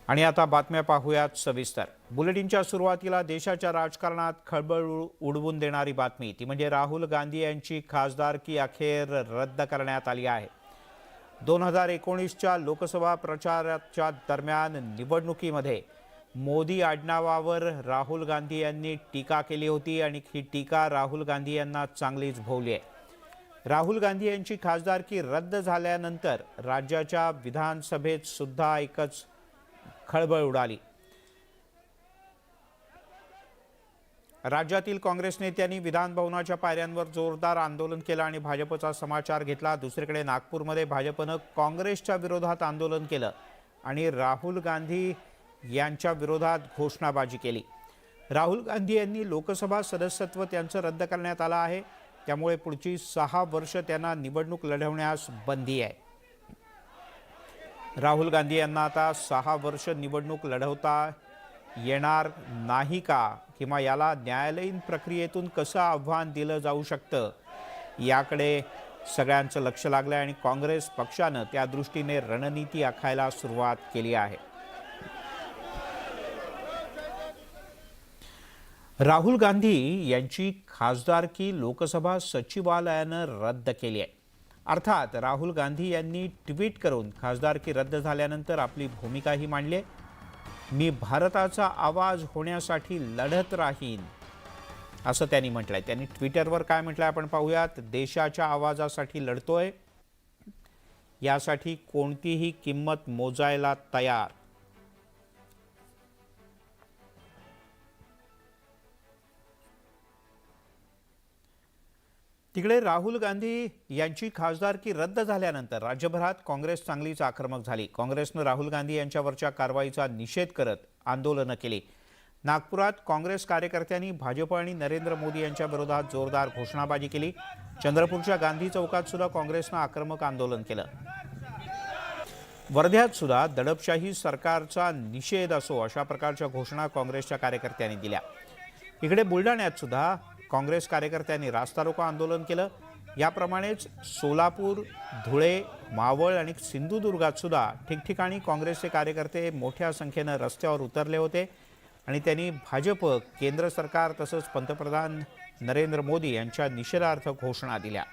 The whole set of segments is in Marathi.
आणि आता बातम्या पाहूयात सविस्तर। बुलेटिनच्या सुरुवातीला देशाच्या राजकारणात खळबळ उडवून देणारी बातमी ती म्हणजे राहुल गांधी यांची खासदारकी अखेर रद्द करण्यात आली आहे। 2019च्या लोकसभा प्रचाराच्या दरम्यान निवडणुकीमध्ये मोदी आडनावावर राहुल गांधी यांनी टीका केली होती आणि ही टीका राहुल गांधी यांना चांगलीच भोवली आहे। राहुल गांधी यांची खासदारकी रद्द झाल्यानंतर राज्याच्या विधानसभेत सुद्धा एकच खळबळ उडाली। राज्यातील काँग्रेस नेत्यांनी विधान भवनाच्या पायऱ्यांवर जोरदार आंदोलन केलं आणि भाजपचा समाचार घेतला। दुसरीकडे नागपूरमध्ये भाजपने काँग्रेसच्या विरोधात आंदोलन केलं आणि राहुल गांधी यांच्या विरोधात घोषणाबाजी केली। राहुल गांधी यांनी लोकसभा सदस्यत्व त्यांचं रद्द करण्यात आलं आहे, त्यामुळे पुढची 6 वर्ष त्यांना निवडणूक लढवण्यास बंदी आहे। राहुल गांधी यांना आता 6 वर्ष निवडणूक लढवता येणार नाही का, किंवा याला न्यायालयीन प्रक्रियेतून कसं आव्हान दिलं जाऊ शकतं याकडे सगळ्यांचं लक्ष लागलं आणि काँग्रेस पक्षानं त्या दृष्टीने रणनीती आखायला सुरुवात केली आहे। राहुल गांधी यांची खासदारकी लोकसभा सचिवालयानं रद्द केली आहे। अर्थात राहुल गांधी यांनी ट्विट करून खासदारकी रद्द झाल्यानंतर आपली भूमिकाही मांडली आहे। मी भारताचा आवाज होण्यासाठी लढत राहीन असं त्यांनी म्हटलंय। त्यांनी ट्विटरवर काय म्हटलंय आपण पाहूयात। देशाच्या आवाजासाठी लढतोय, यासाठी कोणतीही किंमत मोजायला तयार। तिकडे राहुल गांधी यांची खासदारकी रद्द झाल्यानंतर राज्यभरात काँग्रेस चांगलीच आक्रमक झाली। काँग्रेसने राहुल गांधी यांच्यावरच्या कारवाईचा निषेध करत आंदोलनं केली। नागपुरात काँग्रेस कार्यकर्त्यांनी भाजप आणि नरेंद्र मोदी यांच्या विरोधात जोरदार घोषणाबाजी केली। चंद्रपूरच्या गांधी चौकात सुद्धा काँग्रेसने आक्रमक आंदोलन केलं। वर्ध्यात सुद्धा दडपशाही सरकारचा निषेध असो अशा प्रकारच्या घोषणा काँग्रेसच्या कार्यकर्त्यांनी दिल्या। इकडे बुलढाण्यात सुद्धा काँग्रेस कार्यकर्त्यांनी रास्ता रोको आंदोलन केलं। याप्रमाणेच सोलापूर, धुळे, मावळ आणि सिंधुदुर्गात सुद्धा ठिकठिकाणी काँग्रेसचे कार्यकर्ते मोठ्या संख्येने रस्त्यावर उतरले होते आणि त्यांनी भाजप, केंद्र सरकार तसंच पंतप्रधान नरेंद्र मोदी यांच्या निषेधार्थ घोषणा दिल्या।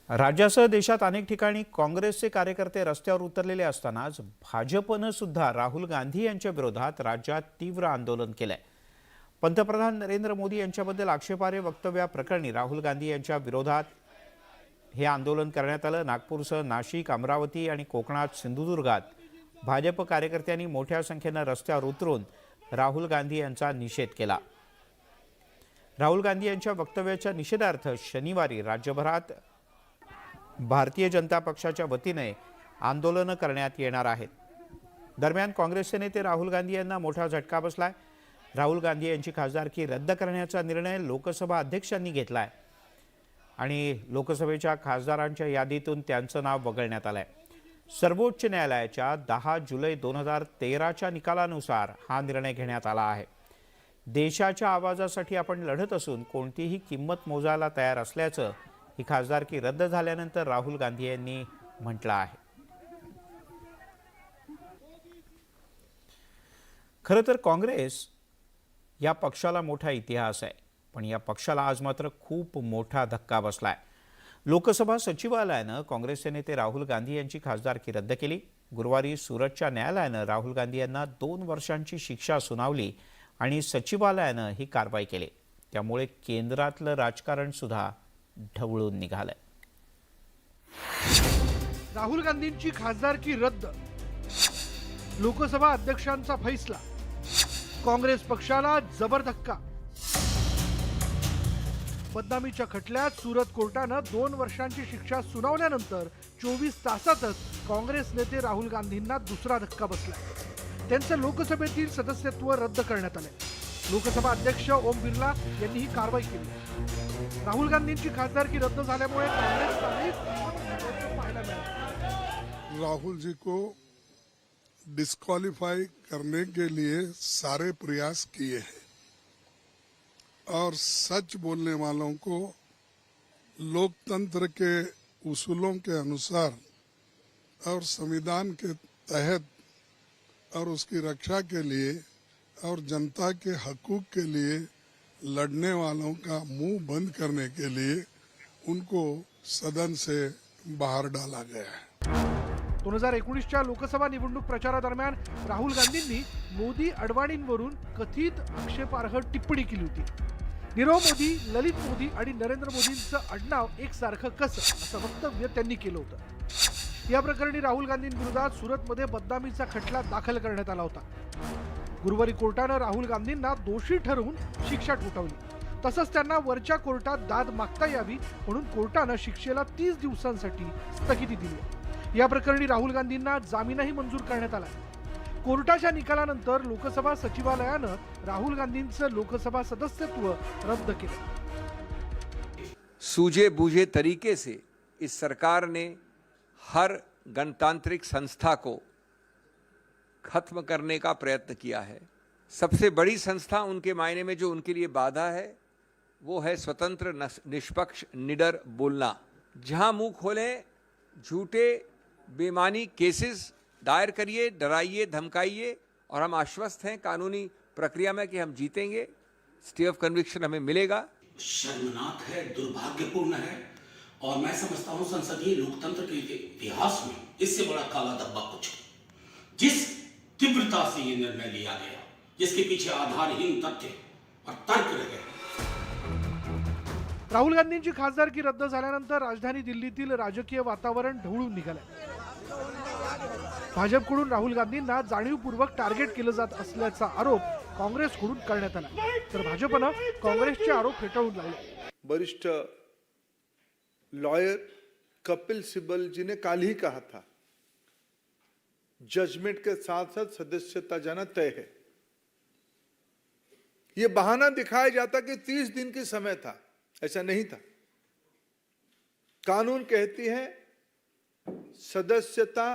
राज्यासह देशात अनेक ठिकाणी काँग्रेसचे कार्यकर्ते रस्त्यावर उतरलेले असतानाच भाजपनं सुद्धा राहुल गांधी यांच्या विरोधात राज्यात तीव्र आंदोलन केलंय। पंतप्रधान नरेंद्र मोदी यांच्याबद्दल आक्षेपार्ह वक्तव्याप्रकरणी राहुल गांधी यांच्या विरोधात हे आंदोलन करण्यात आलं। नागपूरसह नाशिक, अमरावती आणि कोकणात सिंधुदुर्गात भाजप कार्यकर्त्यांनी मोठ्या संख्येने रस्त्यावर उतरून राहुल गांधी यांचा निषेध केला। राहुल गांधी यांच्या वक्तव्याच्या निषेधार्थ शनिवारी राज्यभरात भारतीय जनता पक्षाच्या वतीने आंदोलन करण्यात येणार आहेत। दरम्यान काँग्रेसचे नेते राहुल गांधी यांना मोठा झटका बसलाय। राहुल गांधी यांची खासदारकी रद्द करण्याचा निर्णय लोकसभा अध्यक्षांनी घेतलाय आणि लोकसभेच्या खासदारांच्या यादीतून त्यांचं नाव वगळण्यात आलंय। सर्वोच्च न्यायालयाच्या 10 जुलै 2013च्या निकालानुसार हा निर्णय घेण्यात आला आहे। देशाच्या आवाजासाठी आपण लढत असून कोणतीही किंमत मोजायला तयार असल्याचं ही खासदारकी रद्द झाल्यानंतर राहुल गांधी यांनी म्हटलं आहे। खरं तर काँग्रेस या पक्षाला मोठा इतिहास आहे, पण या पक्षाला आज मात्र खूप मोठा धक्का बसलाय। लोकसभा सचिवालयानं काँग्रेसचे नेते राहुल गांधी यांची खासदारकी रद्द केली। गुरुवारी सुरतच्या न्यायालयानं राहुल गांधी यांना 2 वर्षांची शिक्षा सुनावली आणि सचिवालयानं ही कारवाई केली। त्यामुळे केंद्रातलं राजकारण सुद्धा ढवळून निघालंय। राहुल गांधींची खासदारकी रद्द, लोकसभा अध्यक्षांचा फैसला, काँग्रेस पक्षाला जबर धक्का। बदनामीच्या खटल्यात सुरत कोर्टानं 2 वर्षांची शिक्षा सुनावल्यानंतर 24 तासातच काँग्रेस नेते राहुल गांधींना दुसरा धक्का बसलाय। त्यांचं लोकसभेतील सदस्यत्व रद्द करण्यात आलंय। लोकसभा अध्यक्ष ओम बिर्ला यांनी ही कारवाई केली। राहुल गांधींची खासदारकी रद्द झाल्यामुळे काँग्रेस पाहायला मिळालं। राहुल जी को डिस्क्वालीफाई करने के लिए सारे प्रयास किए हैं और सच बोलने वालों को लोकतंत्र के उसूलों के अनुसार और संविधान के तहत और उसकी रक्षा के लिए और जनता के हकूक के लिए लड़ने वालों का मुंह बंद करने के लिए उनको सदन से बाहर डाला गया है। 2019च्या लोकसभा निवडणूक प्रचारादरम्यान राहुल गांधींनी मोदी अडवाणींवरून कथित आक्षेपार्ह टिप्पणी केली होती. नीरव मोदी, ललित मोदी आणि नरेंद्र मोदींचं आडनाव एकसारखं कसं असं वक्तव्य त्यांनी केलं होतं. या प्रकरणी राहुल गांधींविरोधात सुरतमध्ये बदनामीचा खटला दाखल करण्यात आला होता. गुरुवारी कोर्टानं राहुल गांधींना दोषी ठरवून शिक्षा ठोठावली. तसंच त्यांना वरच्या कोर्टात दाद मागता यावी म्हणून कोर्टानं शिक्षेला 30 दिवसांसाठी स्थगिती दिली. या प्रकरणी राहुल गांधींना जामीनही मंजूर करण्यात आला. कोर्टाच्या निकालानंतर लोकसभा सचिवालयानं राहुल गांधींचं लोकसभा सदस्यत्व रद्द केलं. सूझे बूझे तरीके से इस सरकार ने हर गणतांत्रिक संस्था को खत्म करने का प्रयत्न किया है. सबसे बड़ी संस्था उनके मायने में जो उनके लिए बाधा है वो है स्वतंत्र निष्पक्ष निडर बोलना. जहां मुंह खोले झूठे बेमानी केसेस दायर करिए, डराइए, धमकाइए और हम आश्वस्त हैं कानूनी प्रक्रिया में कि हम जीतेंगे. स्टे ऑफ कन्विक्शन हमें मिलेगा. शर्मनाक है, दुर्भाग्यपूर्ण है और मैं समझता हूं संसदीय लोकतंत्र के इतिहास में इससे बड़ा काला धब्बा कुछ. जिस तीव्रता से ये निर्णय लिया गया, जिसके पीछे आधारहीन तथ्य और तर्क रहे. राहुल गांधींची खासदारकी रद्द झाल्यानंतर राजधानी दिल्लीतील राजकीय वातावरण ढवळून निघालंय. भाजपकडून राहुल गांधींना जाणीवपूर्वक टार्गेट केलं जात असल्याचा आरोप काँग्रेसकडून करण्यात आला. तर भाजपनं काँग्रेसचे आरोप फेटाळून लावले. वरिष्ठ लॉयर कपिल सिब्बल जी ने कल ही कहा था, जजमेंट के साथ साथ सदस्यता जाना तय है. ये बहाना दिखाया जाता कि 30 दिन की समय था. ऐसा नहीं था. कानून कहती है सदस्यता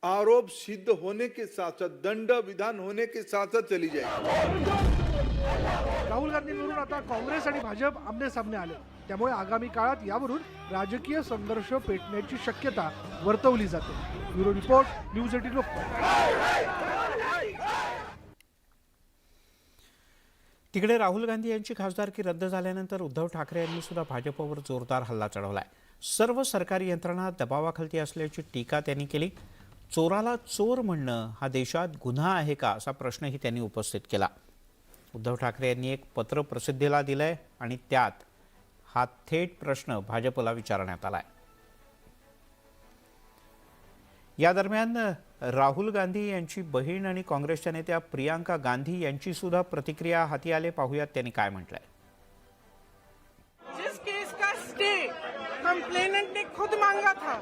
आरोप सिद्ध होने के साथ साथ दंड विधान होने के साथ साथ चली जाएगी. राहुल गांधींवरून आता काँग्रेस आणि भाजप आमने सामने आले. त्यामुळे आगामी काळात यावरून राजकीय संघर्ष पेटण्याची शक्यता वर्तवली जाते. Bureau report, news 18 Lokmat. तिकडे राहुल गांधी यांची खासदारकी रद्द झाल्यानंतर उद्धव ठाकरे यांनी सुद्धा भाजपवर जोरदार हल्ला चढवलाय. सर्व सरकारी यंत्रणा दबावाखाली असल्याची टीका त्यांनी केली. चोराला चोर म्हणणं हा देशात गुन्हा आहे का असा प्रश्नही त्यांनी उपस्थित केला. उद्धव ठाकरे यांनी एक पत्र प्रसिद्धीला दिलंय आणि त्यात हा थेट प्रश्न भाजपला विचारण्यात आलाय. या दरम्यान राहुल गांधी यांची बहीण आणि काँग्रेसच्या नेत्या प्रियांका गांधी यांची सुद्धा प्रतिक्रिया हाती आले. पाहूयात त्यांनी काय म्हटलंय. जिस केस का स्टे कंप्लेनेंट ने खुद मांगा था,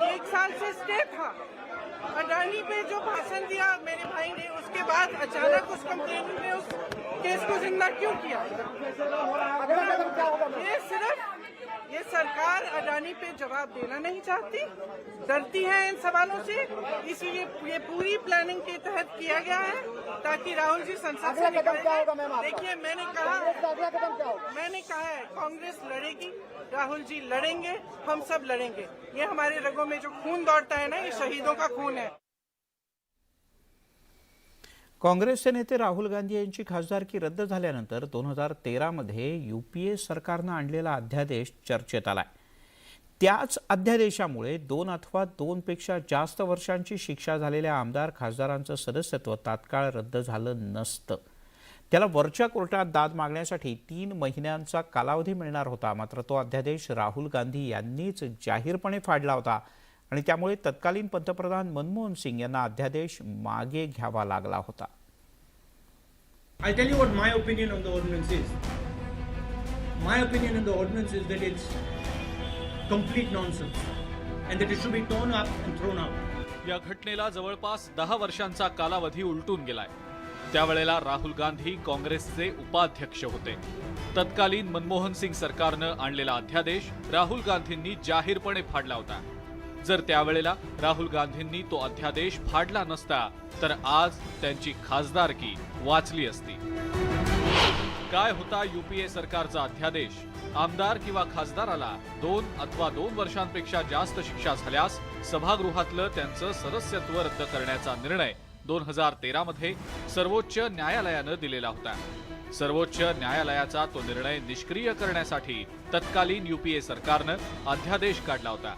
1 साल से स्टे था. अडानी पे जो भाषण दिया मेरे भाई ने, उसके बाद अचानक उस कंप्लेनेंट ने उस केस को जिंदा क्यों किया? ये सरकार अडानी पे जवाब देना नहीं चाहती, डरती है इन सवालों से. इसीलिए ये पूरी प्लानिंग के तहत किया गया है ताकि राहुल जी संसद से निकल जाए. देखिए मैंने कहा है कांग्रेस लड़ेगी, राहुल जी लड़ेंगे, हम सब लड़ेंगे. ये हमारे रगों में जो खून दौड़ता है ना, ये शहीदों का खून है. काँग्रेसचे नेते राहुल गांधी यांची खासदारकी रद्द झाल्यानंतर 2013 मध्ये UPA सरकारनं आणलेला अध्यादेश चर्चेत आलाय. त्याच अध्यादेशामुळे 2 अथवा 2 पेक्षा जास्त वर्षांची शिक्षा झालेल्या आमदार खासदारांचं सदस्यत्व तात्काळ रद्द झालं नसतं. त्याला वरच्या कोर्टात दाद मागण्यासाठी 3 महिन्यांचा कालावधी मिळणार होता. मात्र तो अध्यादेश राहुल गांधी यांनीच जाहीरपणे फाडला होता आणि त्यामुळे तत्कालीन पंतप्रधान मनमोहन सिंग यांना अध्यादेश मागे घ्यावा लागला होता. I'll tell you what my opinion on the ordinance is. My opinion on the ordinance is that it's complete nonsense and that it should be torn up and thrown out. या घटनेला जवळपास 10 वर्षांचा कालावधी उलटून गेलाय. त्यावेळेला राहुल गांधी काँग्रेसचे उपाध्यक्ष होते. तत्कालीन मनमोहन सिंग सरकारनं आणलेला अध्यादेश राहुल गांधींनी जाहीरपणे फाडला होता. जर त्यावेळेला राहुल गांधींनी तो अध्यादेश फाडला नसता तर आज त्यांची खासदारकी वाचली असती. काय होता UPA सरकारचा अध्यादेश? आमदार किंवा खासदाराला 2 अथवा 2 वर्षांपेक्षा जास्त शिक्षा झाल्यास सभागृहातलं त्यांचं सदस्यत्व रद्द करण्याचा निर्णय 2013 मध्ये सर्वोच्च न्यायालयानं दिलेला होता. सर्वोच्च न्यायालयाचा तो निर्णय निष्क्रिय करण्यासाठी तत्कालीन युपीए सरकारनं अध्यादेश काढला होता.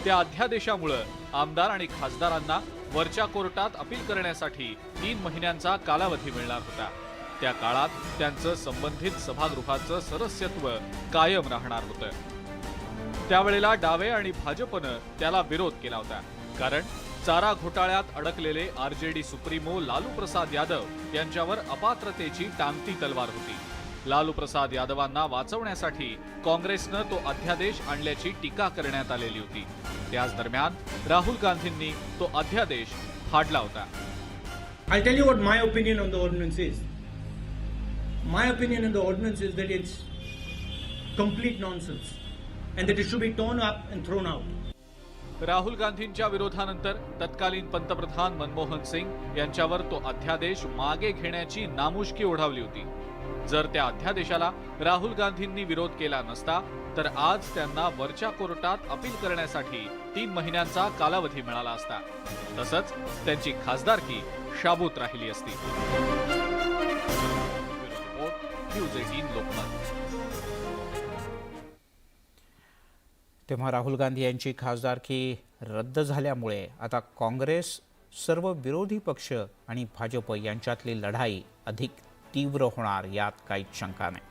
त्या अध्यादेशामुळे आमदार आणि खासदारांना वरच्या कोर्टात अपील करण्यासाठी 3 महिन्यांचा कालावधी मिळणार होता. त्या काळात त्यांचं संबंधित सभागृहाचं सदस्यत्व कायम राहणार होतं. त्यावेळेला डावे आणि भाजपनं त्याला विरोध केला होता, कारण चारा घोटाळ्यात अडकलेले आरजेडी सुप्रीमो लालू प्रसाद यादव यांच्यावर अपात्रतेची टांगती तलवार होती. लालू प्रसाद यादवांना वाचवण्यासाठी काँग्रेसनं तो अध्यादेश आणल्याची टीका करण्यात आलेली होती. त्याच दरम्यान राहुल गांधींनी तो अध्यादेश फाडला होता. I'll tell you what my opinion on the ordinance is. My opinion on the ordinance is that it's complete nonsense and that it should be torn up and thrown out. Rahul गांधींच्या विरोधानंतर तत्कालीन पंतप्रधान मनमोहन सिंग यांच्यावर तो अध्यादेश मागे घेण्याची नामुष्की ओढावली होती. जर त्या अध्यादेशाला राहुल गांधींनी विरोध केला नसता तर आज त्यांना वरच्या कोर्टात अपील करण्यासाठी 3 महिन्यांचा कालावधी मिळाला असता. तसंच त्यांची खासदारकी शाबूत राहिली असती. न्यूज 18 लोकमत. तेव्हा राहुल गांधी यांची खासदारकी रद्द झाल्यामुळे आता काँग्रेस, सर्व विरोधी पक्ष आणि भाजप यांच्यातली लढाई अधिक तीव्र होणार यात काहीच शंका नाही.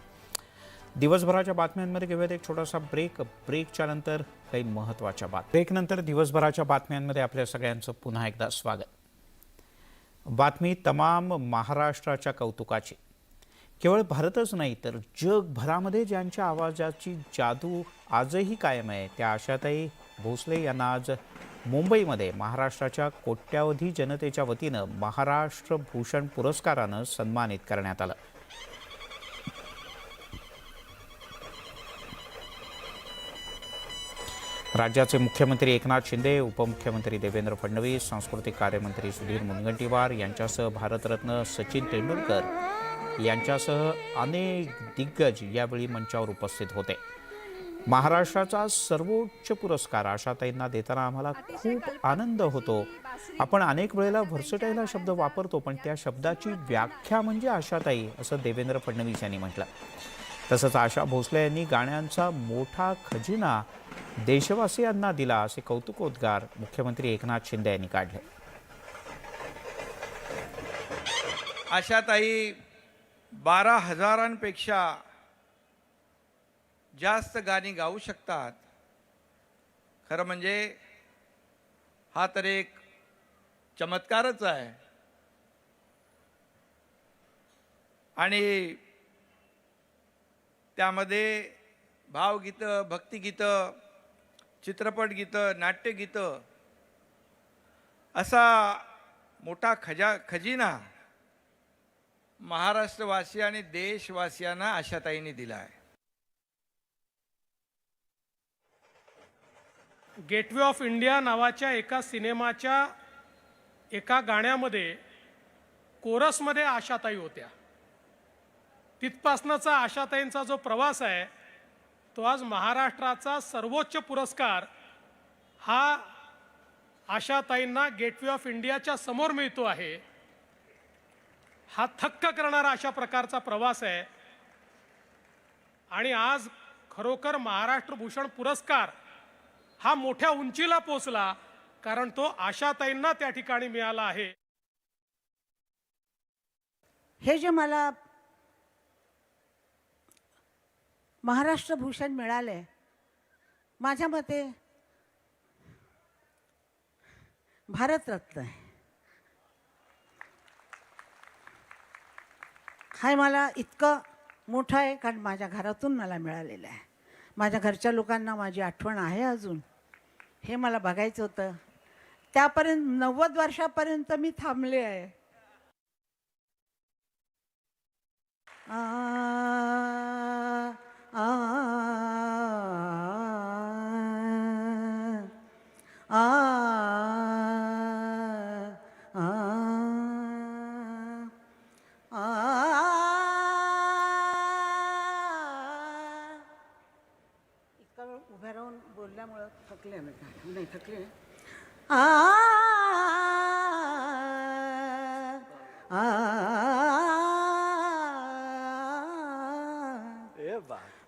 दिवसभराच्या बातम्यांमध्ये घेऊयात एक छोटासा ब्रेकच्या नंतर काही महत्त्वाच्या ब्रेकनंतर दिवसभराच्या बातम्यांमध्ये आपल्या सगळ्यांचं पुन्हा एकदा स्वागत. बातमी तमाम महाराष्ट्राच्या कौतुकाची. केवळ भारतच नाही तर जगभरामध्ये ज्यांच्या आवाजाची जादू आजही कायम आहे त्या आशाताई भोसले यांना आज मुंबईमध्ये महाराष्ट्राच्या कोट्यावधी जनतेच्या वतीनं महाराष्ट्र भूषण पुरस्कारानं सन्मानित करण्यात आलं. राज्याचे मुख्यमंत्री एकनाथ शिंदे, उपमुख्यमंत्री देवेंद्र फडणवीस, सांस्कृतिक कार्यमंत्री सुधीर मुनगंटीवार यांच्यासह भारतरत्न सचिन तेंडुलकर यांच्यासह अनेक दिग्गज यावेळी मंचावर उपस्थित होते. महाराष्ट्राचा सर्वोच्च पुरस्कार आशाताईंना देताना आम्हाला खूप आनंद होतो. आपण अनेक वेळेला व्हर्सटाईल हा शब्द वापरतो, पण त्या शब्दाची व्याख्या म्हणजे आशाताई, असं देवेंद्र फडणवीस यांनी म्हटलं. तसंच आशा भोसले यांनी गाण्यांचा मोठा खजिना देशवासियांना दिला असे कौतुकोद्गार मुख्यमंत्री एकनाथ शिंदे यांनी काढले. आशाताई 12,000पेक्षा जास्त गाणी गाऊ शकतात. खरं म्हणजे हा तर एक चमत्कारच आहे. आणि त्यामध्ये भावगीतं, भक्तिगीतं, चित्रपटगीतं, नाट्यगीतं असा मोठा खजिना महाराष्ट्रवासी आणि देशवासियांना आशाताईंनी दिला आहे. गेटवे ऑफ इंडिया नावाच्या एका सिनेमाच्या एका गाण्यामध्ये कोरसमध्ये आशाताई होत्या. तिथपासनचा आशाताईंचा जो प्रवास आहे तो आज महाराष्ट्राचा सर्वोच्च पुरस्कार हा आशाताईंना गेटवे ऑफ इंडियाच्या समोर मिळतो आहे. हा थक्क करणारा अशा प्रकारचा प्रवास आहे. आणि आज खरोखर महाराष्ट्र भूषण पुरस्कार हा मोठ्या उंचीला पोचला, कारण तो आशाताईंना त्या ठिकाणी मिळाला आहे. हे जे मला महाराष्ट्र भूषण मिळाले, माझ्या मते भारतरत्न आहे. हा मला इतकं मोठं आहे कारण माझ्या घरातून मला मिळालेलं आहे. माझ्या घरच्या लोकांना माझी आठवण आहे अजून. हे मला बघायचं होतं. त्यापर्यंत 90 वर्षापर्यंत मी थांबले आहे. इतका वेळ उभ्या राहून बोलल्यामुळं थकले मी काय नाही थकले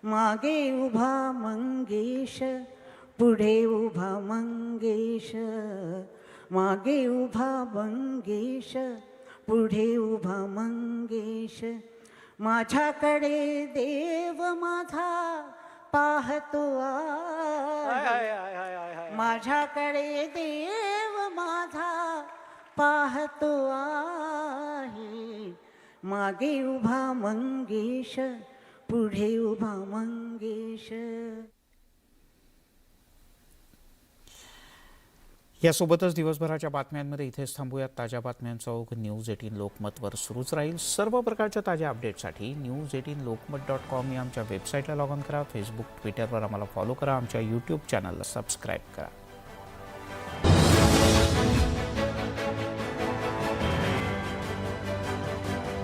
मागे उभा मंगेश पुढे उभा मंगेश मागे उभा मंगेश पुढे उभा मंगेश माझ्याकडे देव माझा पाहतो आहे माझ्याकडे देव माझा पाहतो आहे मागे उभा मंगेश पुढे उभा मंगेश. यासोबतच दिवसभराच्या बातम्यांमध्ये इथेच थांबूयात. ताज्या बातम्यांचा ओघ न्यूज 18 लोकमतवर सुरूच राहील. सर्व प्रकारच्या ताज्या अपडेटसाठी news18lokmat.com या आमच्या वेबसाईटला लॉग ऑन करा. फेसबुक ट्विटरवर आम्हाला फॉलो करा. आमच्या यूट्यूब चॅनलला सबस्क्राईब करा.